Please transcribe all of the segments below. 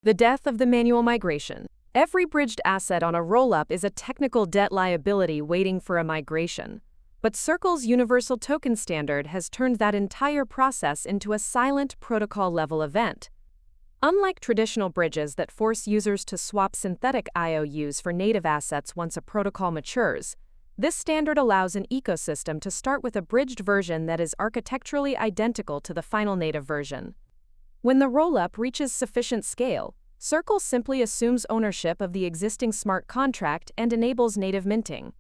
The death of the manual migration. Every bridged asset on a rollup is a technical debt liability waiting for a migration. But Circle's Universal Token Standard has turned that entire process into a silent protocol-level event. Unlike traditional bridges that force users to swap synthetic IOUs for native assets once a protocol matures, this standard allows an ecosystem to start with a bridged version that is architecturally identical to the final native version. When the rollup reaches sufficient scale, Circle simply assumes ownership of the existing smart contract and enables native minting.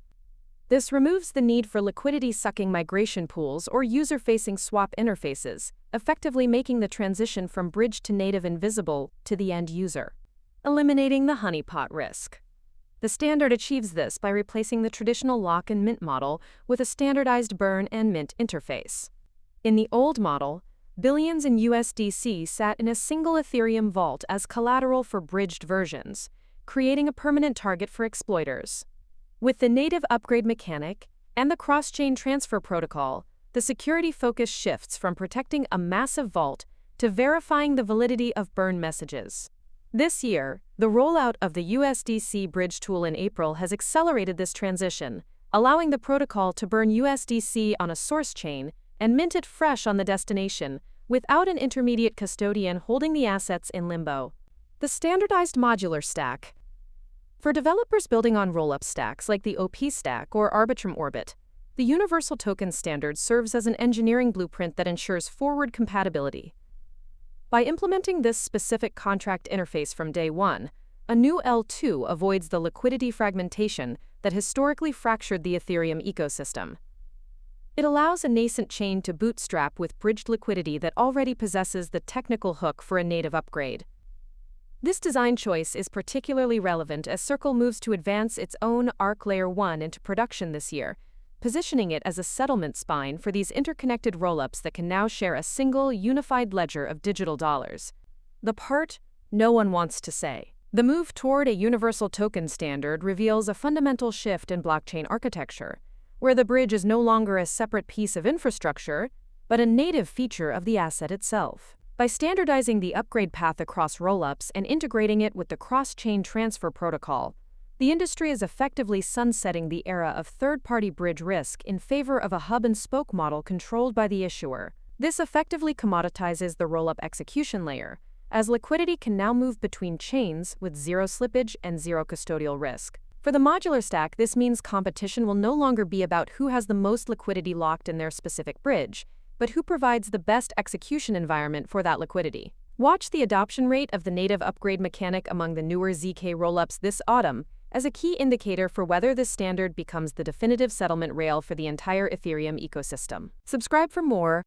This removes the need for liquidity-sucking migration pools or user-facing swap interfaces, effectively making the transition from bridge to native invisible to the end user, eliminating the honeypot risk. The standard achieves this by replacing the traditional lock and mint model with a standardized burn and mint interface. In the old model, billions in USDC sat in a single Ethereum vault as collateral for bridged versions, creating a permanent target for exploiters. With the native upgrade mechanic and the cross-chain transfer protocol, the security focus shifts from protecting a massive vault to verifying the validity of burn messages. This year, the rollout of the USDC bridge tool in April has accelerated this transition, allowing the protocol to burn USDC on a source chain and mint it fresh on the destination, without an intermediate custodian holding the assets in limbo. The standardized modular stack. For developers building on Rollup stacks like the OP stack or Arbitrum Orbit, the Universal Token Standard serves as an engineering blueprint that ensures forward compatibility. By implementing this specific contract interface from day one, a new L2 avoids the liquidity fragmentation that historically fractured the Ethereum ecosystem. It allows a nascent chain to bootstrap with bridged liquidity that already possesses the technical hook for a native upgrade. This design choice is particularly relevant as Circle moves to advance its own Arc Layer 1 into production this year, positioning it as a settlement spine for these interconnected rollups that can now share a single, unified ledger of digital dollars. The part no one wants to say. The move toward a universal token standard reveals a fundamental shift in blockchain architecture, where the bridge is no longer a separate piece of infrastructure, but a native feature of the asset itself. By standardizing the upgrade path across rollups and integrating it with the cross-chain transfer protocol, the industry is effectively sunsetting the era of third-party bridge risk in favor of a hub-and-spoke model controlled by the issuer. This effectively commoditizes the rollup execution layer, as liquidity can now move between chains with zero slippage and zero custodial risk. For the modular stack, this means competition will no longer be about who has the most liquidity locked in their specific bridge, but who provides the best execution environment for that liquidity. Watch the adoption rate of the native upgrade mechanic among the newer ZK rollups this autumn as a key indicator for whether this standard becomes the definitive settlement rail for the entire Ethereum ecosystem. Subscribe for more